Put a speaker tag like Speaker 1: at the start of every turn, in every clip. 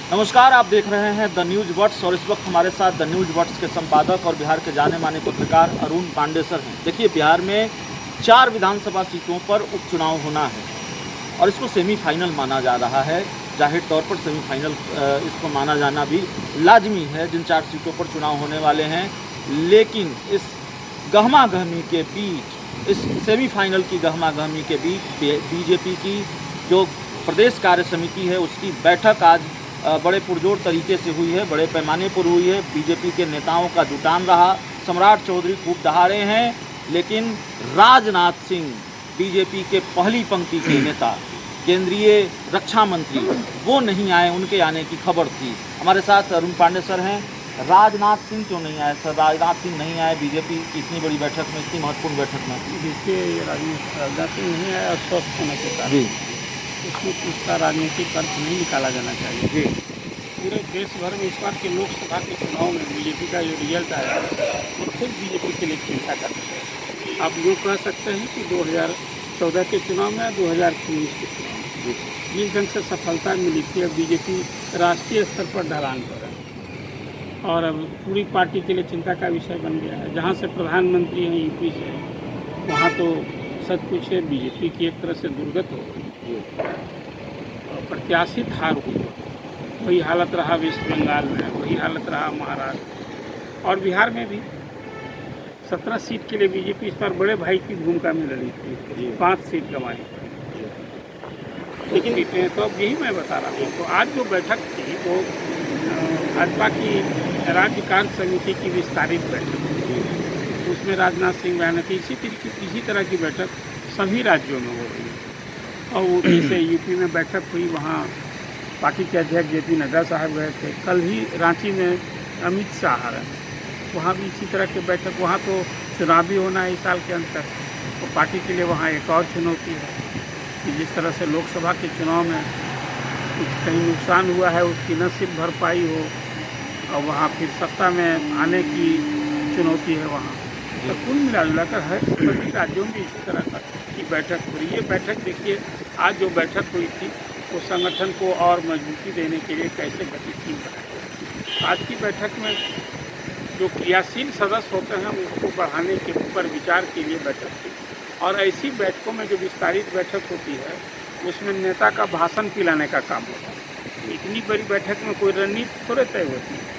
Speaker 1: नमस्कार, आप देख रहे हैं द न्यूज़ वर्ड्स और इस वक्त हमारे साथ द न्यूज़ वर्ड्स के संपादक और बिहार के जाने माने पत्रकार अरुण पांडे सर हैं। देखिए, बिहार में 4 विधानसभा सीटों पर उपचुनाव होना है और इसको सेमीफाइनल माना जा रहा है। जाहिर तौर पर सेमीफाइनल इसको माना जाना भी लाजमी है जिन 4 सीटों पर चुनाव होने वाले हैं। लेकिन इस गहमा-गहमी के बीच, इस सेमीफाइनल की गहमा-गहमी के बीच बीजेपी की जो प्रदेश कार्य समिति है उसकी बैठक आज बड़े पुरजोर तरीके से हुई है, बड़े पैमाने पर हुई है। बीजेपी के नेताओं का जुटान रहा। सम्राट चौधरी खूब दहाड़े हैं, लेकिन राजनाथ सिंह बीजेपी के पहली पंक्ति के नेता, केंद्रीय रक्षा मंत्री, वो नहीं आए। उनके आने की खबर थी। हमारे साथ अरुण पांडे सर हैं। राजनाथ सिंह क्यों नहीं आए सर? राजनाथ सिंह नहीं आए बीजेपी की इतनी बड़ी बैठक में, इतनी महत्वपूर्ण बैठक में।
Speaker 2: देखिए, राजनाथ सिंह नहीं आया अस्वस्थ होने के कारण।
Speaker 1: जी
Speaker 2: इसमें उसका राजनीतिक अर्थ नहीं निकाला जाना चाहिए।
Speaker 1: जी
Speaker 2: पूरे देश भर में इस बार के लोकसभा के चुनाव में बीजेपी का जो रिजल्ट आया वो खुद बीजेपी के लिए चिंता करता है। आप यूँ कह सकते हैं कि 2014 के चुनाव में 2019 के चुनाव में जिस ढंग से सफलता मिली थी, अब बीजेपी राष्ट्रीय स्तर पर ढलान पर है और अब पूरी पार्टी के लिए चिंता का विषय बन गया है। जहाँ से प्रधानमंत्री हैं यूपी से, वहाँ तो सच कुछ है, बीजेपी की एक तरह से दुर्गत हो गई, प्रत्याशित हार हुई। वही हालत रहा वेस्ट बंगाल में, वही हालत रहा महाराष्ट्र और बिहार में भी। 17 सीट के लिए बीजेपी इस बार बड़े भाई की भूमिका में लड़ी थी, 5 सीट गंवाई। लेकिन सीटें तो अब यही मैं बता रहा हूँ। तो आज जो बैठक थी वो भाजपा की राज्य कार्य समिति की विस्तारित बैठक थी। उसमें राजनाथ सिंह बयान थी। इसी तरह की बैठक सभी राज्यों में हो रही है। और जैसे यूपी में बैठक हुई, वहाँ पार्टी के अध्यक्ष जेपी नड्डा साहब गए थे। कल ही रांची में अमित शाह रहे, वहाँ भी इसी तरह की बैठक। वहाँ तो चुनाव भी होना है इस साल के अंत तक, तो पार्टी के लिए वहाँ एक और चुनौती है कि जिस तरह से लोकसभा के चुनाव में कुछ कहीं नुकसान हुआ है उसकी न सिर्फ भरपाई हो, और वहाँ फिर सत्ता में आने की चुनौती है वहाँ। तो कुल मिलाकर है सभी राज्यों में इसी तरह की बैठक हो रही है। बैठक देखिए, आज जो बैठक हुई थी वो संगठन को और मजबूती देने के लिए कैसे गतिशील बनाए। आज की बैठक में जो क्रियाशील सदस्य होते हैं उसको बढ़ाने के ऊपर विचार के लिए बैठक थी। और ऐसी बैठकों में जो विस्तारित बैठक होती है उसमें नेता का भाषण पिलाने का काम होता है। इतनी बड़ी बैठक में कोई रणनीति थोड़े तय होती है।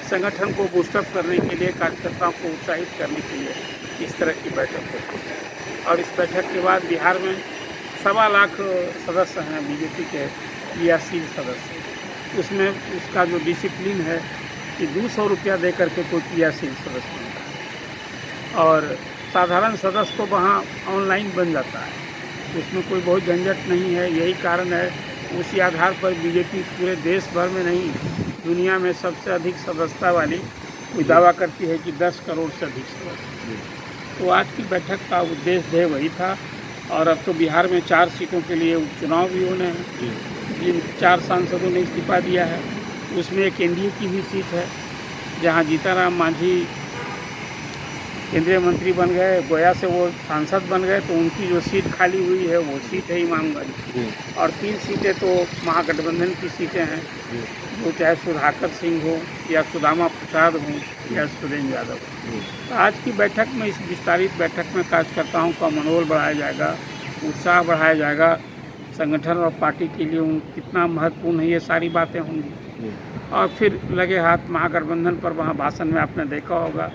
Speaker 2: संगठन को बूस्टअप करने के लिए, कार्यकर्ताओं को उत्साहित करने के लिए इस तरह की बैठक होती है। और इस बैठक के बाद बिहार में 1.25 लाख सदस्य हैं बीजेपी के, क्रियाशील सदस्य। उसमें उसका जो डिसिप्लिन है कि 200 रुपया दे करके कोई क्रियाशील सदस्य बनता है और साधारण सदस्य तो वहाँ ऑनलाइन बन जाता है। उसमें कोई बहुत झंझट नहीं है। यही कारण है, उसी आधार पर बीजेपी पूरे देश भर में नहीं, दुनिया में सबसे अधिक सदस्यता वाली कोई दावा करती है कि 10 करोड़ से अधिक सदस्य। तो आज की बैठक का उद्देश्य ध्येय वही था। और अब तो बिहार में 4 सीटों के लिए उपचुनाव भी होने हैं। जिन 4 सांसदों ने इस्तीफा दिया है उसमें एक एनडीए की भी सीट है, जहां जीतन मांझी केंद्रीय मंत्री बन गए, गोया से वो सांसद बन गए, तो उनकी जो सीट खाली हुई है वो सीट है इमामगंज। और 3 सीटें तो महागठबंधन की सीटें हैं, वो चाहे सुधाकर सिंह हो या सुदामा प्रसाद हो या सुरेंद्र यादव। तो आज की बैठक में, इस विस्तारित बैठक में कार्यकर्ताओं का मनोबल बढ़ाया जाएगा, उत्साह बढ़ाया जाएगा। संगठन और पार्टी के लिए कितना महत्वपूर्ण है ये सारी बातें होंगी। और फिर लगे हाथ महागठबंधन पर। वहाँ भाषण में आपने देखा होगा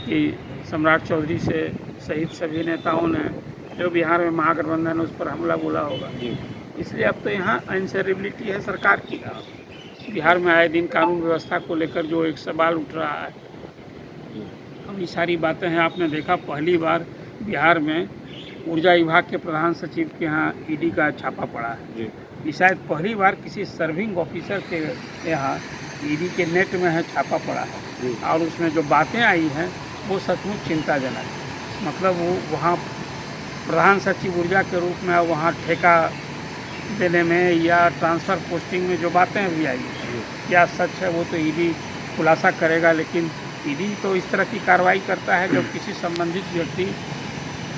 Speaker 2: कि सम्राट चौधरी से सहित सभी नेताओं ने, जो बिहार में महागठबंधन उस पर हमला बोला होगा। इसलिए अब तो यहाँ अनसरेबिलिटी है सरकार की। बिहार में आए दिन कानून व्यवस्था को लेकर जो एक सवाल उठ रहा है, अब ये सारी बातें हैं। आपने देखा पहली बार बिहार में ऊर्जा विभाग के प्रधान सचिव के यहाँ ईडी का छापा पड़ा है। ये शायद पहली बार किसी सर्विंग ऑफिसर के यहाँ ईडी के नेट में है छापा पड़ा है। और उसमें जो बातें आई हैं वो सचमुच चिंताजनक है। मतलब वो वहाँ प्रधान सचिव ऊर्जा के रूप में वहाँ ठेका देने में या ट्रांसफ़र पोस्टिंग में जो बातें भी आई हैं, क्या सच है वो तो ईडी खुलासा करेगा। लेकिन ईडी तो इस तरह की कार्रवाई करता है जब किसी संबंधित व्यक्ति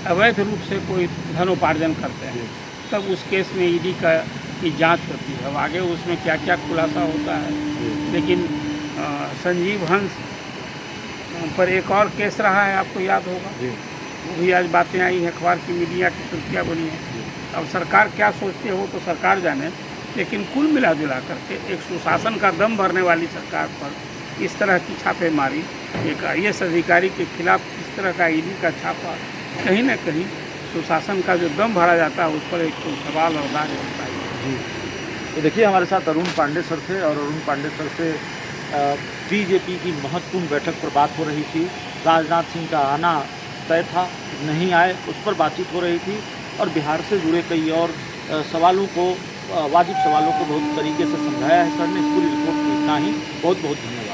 Speaker 2: अवैध रूप से कोई धन उपार्जन करते हैं, तब उस केस में ईडी का की जांच होती है। अब आगे उसमें क्या क्या खुलासा होता है, लेकिन संजीव हंस पर एक और केस रहा है, आपको याद होगा, वो भी आज बातें आई हैं, अखबार की मीडिया की सुर्खियाँ बनी हैं। अब सरकार क्या सोचती है वो तो सरकार जाने, लेकिन कुल मिला जुला करके एक सुशासन का दम भरने वाली सरकार पर इस तरह की छापेमारी, एक IAS अधिकारी के खिलाफ इस तरह का ईडी का छापा, कहीं ना कहीं सुशासन का जो दम भरा जाता है उस पर एक तो सवाल और दाग बनता है।
Speaker 1: जी, तो देखिए हमारे साथ अरुण पांडे सर थे और अरुण पांडे सर से बीजेपी की महत्वपूर्ण बैठक पर बात हो रही थी। राजनाथ सिंह का आना तय था, नहीं आए, उस पर बातचीत हो रही थी और बिहार से जुड़े कई और सवालों को, वाजिब सवालों को बहुत तरीके से समझाया है सर ने। इस पूरी रिपोर्ट में इतना ही। बहुत बहुत धन्यवाद।